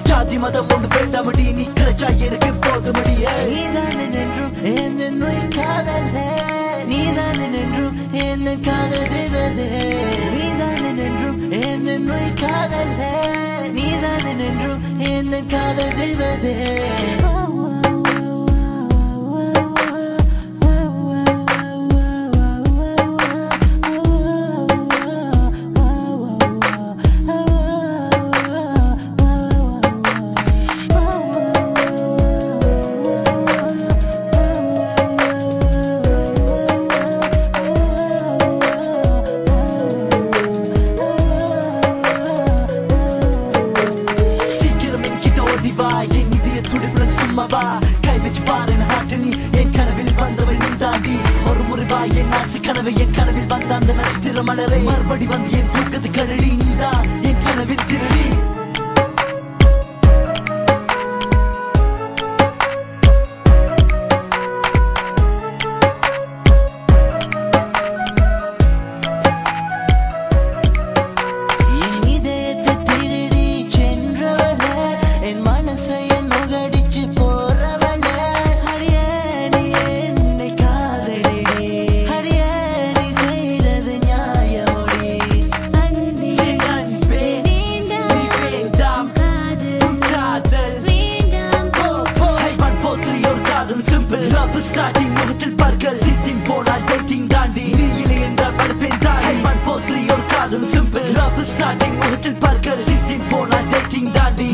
ஜாதி மதம் ஒன்று வேண்டாமடி நீ கிடைச்சா எனக்கு போதுமடி நீதான் என்றும் என் காதல் நீதான் என்றும் என் காதல் தேவதே நீதான் என்றும் என் காதல் நீதான் என்றும் என் காதல் தேவதே கை வச்சு பாரு ஹாட்டலி என் கனவில் வந்தவள் நீ தாண்டி ஒரு முறை வா என் ஆசை கனவை என் கனவில் வந்த அந்த நட்சத்திர மலரை மறுபடி வந்து என் தூக்கத்து கழடி நீதான் என் கனவில் திருடி Starting முகத்தில் பற்கள் சிட்டிங் போனால் டேட்டிங் தாண்டி நீ இல்லை என்றால் படுப்பேன் தாண்டி 1 4 3 ஒரு காதல் சிம்பிள் லவ் ஸ்டார்டிங் முகத்தில் பற்கள் சிட்டிங் போனால் டேட்டிங் தாண்டி